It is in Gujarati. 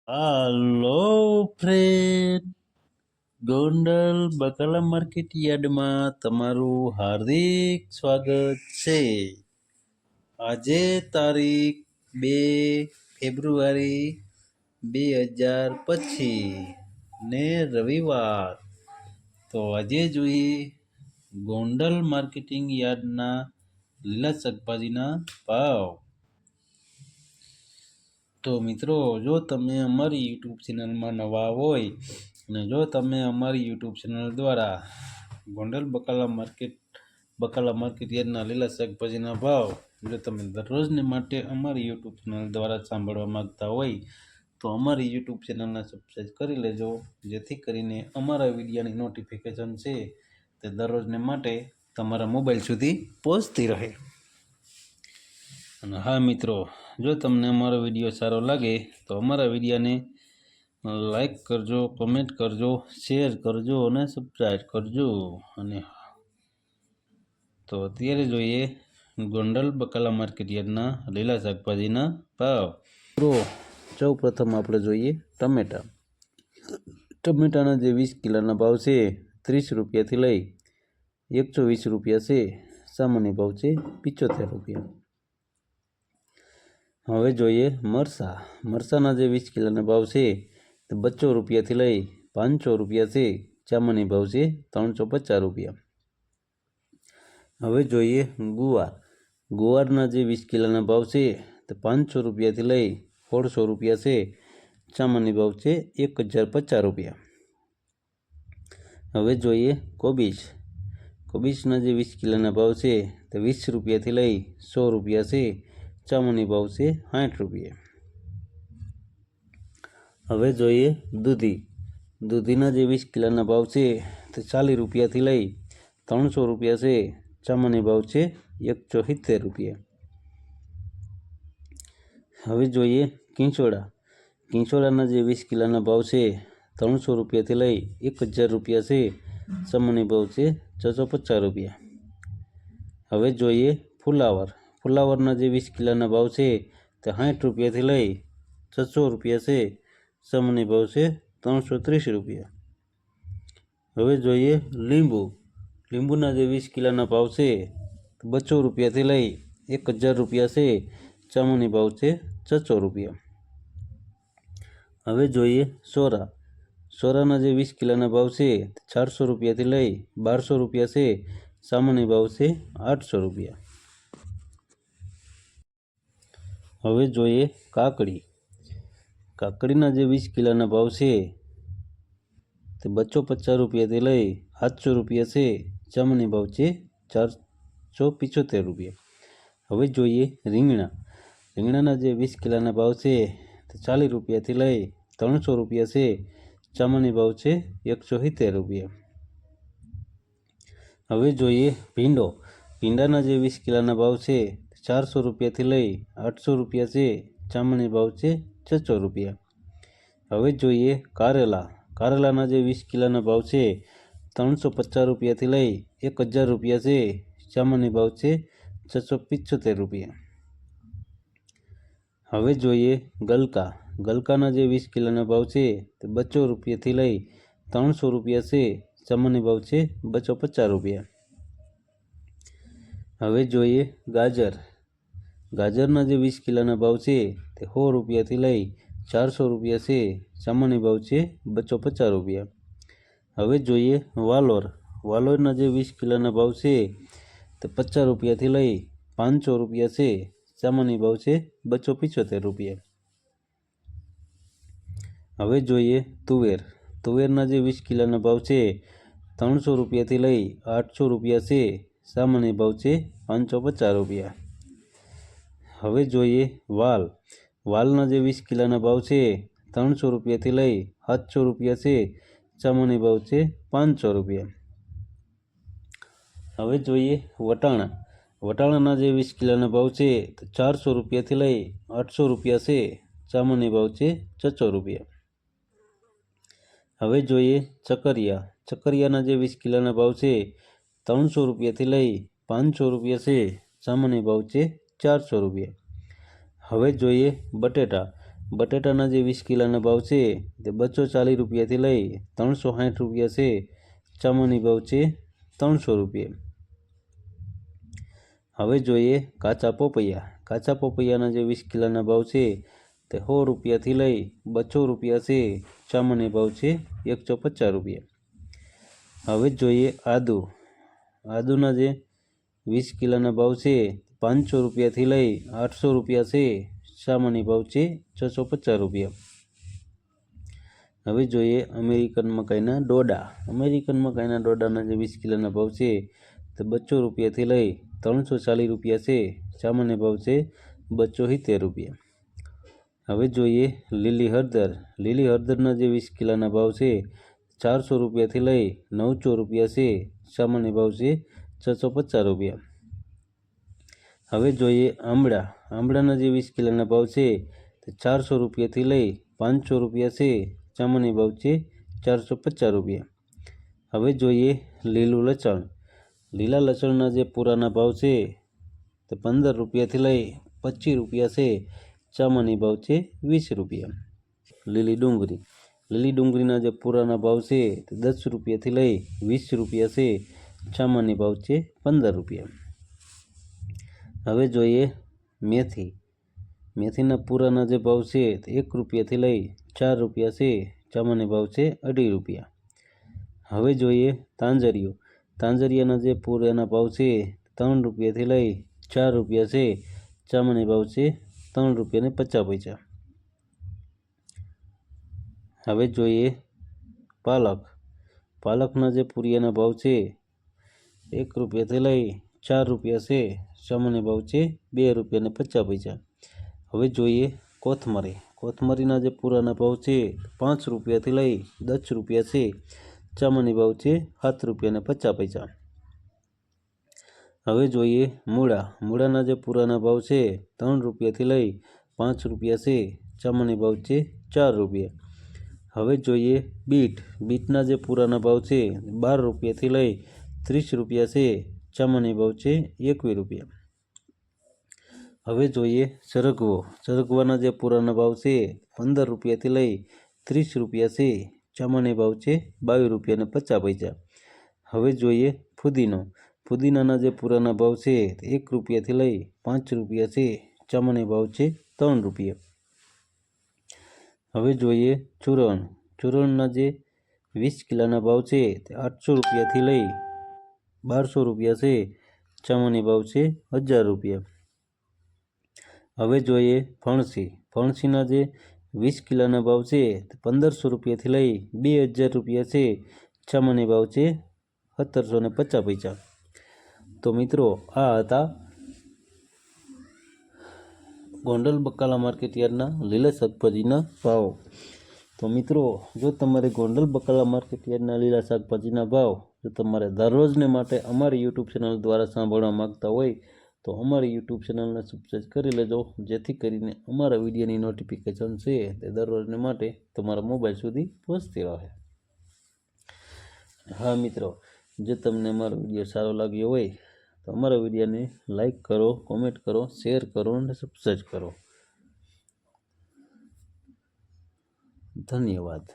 હાલો ફ્રેન્ડ, ગોંડલ બકાલા માર્કેટ યાર્ડમાં તમારું હાર્દિક સ્વાગત છે। આજે તારીખ 2 ફેબ્રુઆરી 2025 ને રવિવાર। તો આજે જોઈએ ગોંડલ માર્કેટિંગ યાર્ડના લીલા શાકભાજીના ભાવ। તો મિત્રો, જો તમે અમારી યુટ્યુબ ચેનલમાં નવા હોય અને જો તમે અમારી યુટ્યુબ ચેનલ દ્વારા ગોંડલ બકાલા માર્કેટ યાર્ડના લીલા શાકભાજીના ભાવ જો તમે દરરોજને માટે અમારી યુટ્યુબ ચેનલ દ્વારા સાંભળવા માંગતા હોય તો અમારી યુટ્યુબ ચેનલને સબસ્ક્રાઈબ કરી લેજો, જેથી કરીને અમારા વિડીયોની નોટિફિકેશન છે તે દરરોજને માટે તમારા મોબાઈલ સુધી પહોંચતી રહે। અને હા મિત્રો, જો તમને અમારો વિડીયો સારો લાગે તો અમારા વિડીયોને લાઈક કરજો, કમેન્ટ કરજો, શેર કરજો અને સબસ્ક્રાઈબ કરજો। અને તો અત્યારે જોઈએ ગોંડલ બકાલા માર્કેટ યાર્ડના લીલા શાકભાજીના ભાવ। તો સૌ પ્રથમ આપણે જોઈએ ટમેટા। ટમેટાના જે 20 કિલોના ભાવ છે 30 રૂપિયાથી લઈ 120 રૂપિયા છે। સામાન્ય ભાવ છે 75 રૂપિયા। હવે જોઈએ મરચાં। મરચાંના જે 20 કિલોના ભાવ છે તે 200 રૂપિયાથી લઈ 500 રૂપિયા છે। સામાન્ય ભાવ છે 350 રૂપિયા। હવે જોઈએ ગુવાર। ગુવારના જે 20 કિલોના ભાવ છે તે 500 રૂપિયાથી લઈ 1600 રૂપિયા છે। સામાન્ય ભાવ છે 1050 રૂપિયા। હવે જોઈએ કોબીજ। કોબીજના જે 20 કિલોના ભાવ છે તે 20 રૂપિયાથી લઈ 100 રૂપિયા છે। સામાન્ય ભાવ છે 60 રૂપિયા। હવે જોઈએ દૂધી। દૂધીના જે 20 કિલોના ભાવ છે તે 40 રૂપિયાથી લઈ 300 રૂપિયા છે। સામાન્ય ભાવ છે 170 રૂપિયા। હવે જોઈએ કિંચોડા। કિંચોડાના જે 20 કિલોના ભાવ છે 300 રૂપિયાથી લઈ 1000 રૂપિયા છે। સામાન્ય ભાવ છે 650 રૂપિયા। હવે જોઈએ ફુલાવર। ફુલાવરના જે 20 કિલોના ભાવ છે તે 60 રૂપિયાથી લઈ 600 રૂપિયા છે। સામાન્ય ભાવ છે 330 રૂપિયા। હવે જોઈએ લીંબુ। લીંબુના જે 20 કિલોના ભાવ છે 200 રૂપિયાથી લઈ 1000 રૂપિયા છે। સામાન્ય ભાવ છે 600 રૂપિયા। હવે જોઈએ સોરા। સોરાના જે 20 કિલોના ભાવ છે 400 રૂપિયાથી લઈ 1200 રૂપિયા છે। સામાન્ય ભાવ છે 800 રૂપિયા। હવે જોઈએ કાકડી। કાકડીના જે 20 કિલોના ભાવ છે તે 250 રૂપિયાથી લઈ 700 રૂપિયા છે। સામાન્ય ભાવ છે 475 રૂપિયા। હવે જોઈએ રીંગણા। રીંગણાના જે 20 કિલોના ભાવ છે તે 40 રૂપિયાથી લઈ 300 રૂપિયા છે। સામાન્ય ભાવ છે 170 રૂપિયા। હવે જોઈએ ભીંડો। ભીંડાના જે 20 કિલોના ભાવ છે 400 રૂપિયાથી લઈ 800 રૂપિયા છે। સામાન્ય ભાવ છે 600 રૂપિયા। હવે જોઈએ કારેલા। કારેલાના જે 20 કિલોના ભાવ છે 350 રૂપિયાથી લઈ 1000 રૂપિયા છે। સામાન્ય ભાવ છે 675 રૂપિયા। હવે જોઈએ ગલકા। ગલકાના જે 20 કિલોના ભાવ છે તે 200 રૂપિયાથી લઈ 300 રૂપિયા છે। સામાન્ય ભાવ છે 250 રૂપિયા। હવે જોઈએ ગાજર। ગાજરના જે 20 કિલોના ભાવ છે તે 100 રૂપિયાથી લઈ 400 રૂપિયા છે। સામાન્ય ભાવ છે 250 રૂપિયા। હવે જોઈએ વાલોર। વાલોરના જે 20 કિલોના ભાવ છે તે 50 રૂપિયાથી લઈ 500 રૂપિયા છે। સામાન્ય ભાવ છે 275 રૂપિયા। હવે જોઈએ તુવેર। તુવેરના જે 20 કિલોના ભાવ છે 300 રૂપિયાથી લઈ 800 રૂપિયા છે। સામાન્ય ભાવ છે 550 રૂપિયા। હવે જોઈએ વાલ। વાલના જે 20 કિલોના ભાવ છે 300 રૂપિયાથી લઈ 700 રૂપિયા છે। સામાન્ય ભાવ છે 500 રૂપિયા। હવે જોઈએ વટાણા। વટાણાના જે 20 કિલોના ભાવ છે 400 રૂપિયાથી લઈ 800 રૂપિયા છે। સામાન્ય ભાવ છે 600 રૂપિયા। હવે જોઈએ ચકરિયા। ચકરિયાના જે 20 કિલોના ભાવ છે 300 રૂપિયાથી લઈ 500 રૂપિયા છે। સામાન્ય ભાવ છે 400 રૂપિયા। હવે જોઈએ બટેટા। બટેટાના જે 20 કિલોના ભાવ છે તે 240 રૂપિયાથી લઈ 360 રૂપિયા છે. સામાન્ય ભાવ છે 300 રૂપિયા. હવે જોઈએ કાચા પપૈયા. કાચા પપૈયાના જે 20 કિલોના ભાવ છે તે 100 રૂપિયાથી લઈ 200 રૂપિયા છે. સામાન્ય ભાવ છે 150 રૂપિયા. હવે જોઈએ આદુ. આદુના જે 20 કિલોના ભાવ છે 500 રૂપિયાથી લઈ 800 રૂપિયા છે. સામાન્ય ભાવ છે 650 રૂપિયા. હવે જોઈએ અમેરિકન મકાઈના ડોડા. અમેરિકન મકાઈના ડોડાના જે 20 કિલોના ભાવ છે તે 200 રૂપિયાથી લઈ 340 રૂપિયા છે. સામાન્ય ભાવ છે 270 રૂપિયા. હવે જોઈએ લીલી હળદર. લીલી હળદરના જે 20 કિલોના ભાવ છે 400 રૂપિયાથી લઈ 900 રૂપિયા છે. સામાન્ય ભાવ છે 650 રૂપિયા. હવે જોઈએ આંબળા. આંબળાના જે 20 કિલોના ભાવ છે તે 400 રૂપિયાથી લઈ 500 રૂપિયા છે. સામાન્ય ભાવ છે 450 રૂપિયા. હવે જોઈએ લીલું લસણ. લીલા લસણના જે પૂરાના ભાવ છે તે 15 રૂપિયાથી લઈ 25 રૂપિયા છે. સામાન્ય ભાવ છે 20 રૂપિયા. લીલી ડુંગળી. લીલી ડુંગળીના જે પૂરાના ભાવ છે તે 10 રૂપિયાથી લઈ 20 રૂપિયા છે. સામાન્ય ભાવ છે 15 રૂપિયા. હવે જોઈએ મેથી. મેથીના પૂરાના જે ભાવ છે તે 1 રૂપિયાથી લઈ 4 રૂપિયા છે. સામાન્ય ભાવ છે 2.5 રૂપિયા. હવે જોઈએ તાંજરીઓ. તાંજરિયાના જે પૂરાના ભાવ છે 3 રૂપિયાથી લઈ 4 રૂપિયા છે. સામાન્ય ભાવ છે 3 રૂપિયા ને 50 પૈસા. હવે જોઈએ પાલક. પાલકના જે પૂરિયાના ભાવ છે 1 રૂપિયાથી લઈ 4 રૂપિયા છે. સામાન્ય ભાવ છે 2 રૂપિયા ને 50 પૈસા. હવે જોઈએ કોથમરી. કોથમરીના જે પૂરાના ભાવ છે 5 રૂપિયાથી લઈ 10 રૂપિયા છે. સામાન્ય ભાવ છે 7 રૂપિયા ને 50 પૈસા. હવે જોઈએ મૂળા. મૂળાના જે પૂરાના ભાવ છે 3 રૂપિયાથી લઈ 5 રૂપિયા છે. સામાન્ય ભાવ છે 4 રૂપિયા. હવે જોઈએ બીટ. બીટના જે પૂરાના ભાવ છે 12 રૂપિયાથી લઈ 30 રૂપિયા છે. સામાન્ય ભાવ છે 21 રૂપિયા. હવે જોઈએ સરગવો. સરગવાના જે પૂરાના ભાવ છે 15 રૂપિયાથી લઈ 30 રૂપિયા છે. સામાન્ય ભાવ છે 22 રૂપિયા ને 50 પૈસા. હવે જોઈએ ફુદીનો. ફુદીનાના જે પૂરાના ભાવ છે 1 રૂપિયાથી લઈ 5 રૂપિયા છે. સામાન્ય ભાવ છે 3 રૂપિયા. હવે જોઈએ ચૂરણ. ચૂરણના જે 20 કિલોના ભાવ છે તે 800 રૂપિયાથી લઈ 1200 રૂપિયા છે. સામાન્ય ભાવ છે 1000 રૂપિયા. હવે જોઈએ ફણસી. ફણસીના જે 20 કિલોના ભાવ છે તે 1500 રૂપિયાથી લઈ 2000 રૂપિયા છે. સામાન્ય ભાવ છે 1750 પૈસા. તો મિત્રો આ હતા ગોંડલ બકાલા માર્કેટયાર્ડના લીલા શાકભાજીના ભાવ. તો મિત્રો જો તમારે ગોંડલ બકાલા માર્કેટયાર્ડના લીલા શાકભાજીના ભાવ જો તમારે દરરોજને માટે અમારી યુટ્યુબ ચેનલ દ્વારા સાંભળવા માગતા હોય તો અમારી યુટ્યુબ ચેનલને સબસ્ક્રાઈબ કરી લેજો, જેથી કરીને અમારા વિડીયોની નોટિફિકેશન છે તે દરરોજને માટે તમારા મોબાઈલ સુધી પહોંચતી રહે. હા મિત્રો, જો તમને અમારો વિડીયો સારો લાગ્યો હોય તો અમારા વિડીયોને લાઈક કરો, કોમેન્ટ કરો, શેર કરો અને સબસ્ક્રાઈબ કરો. ધન્યવાદ.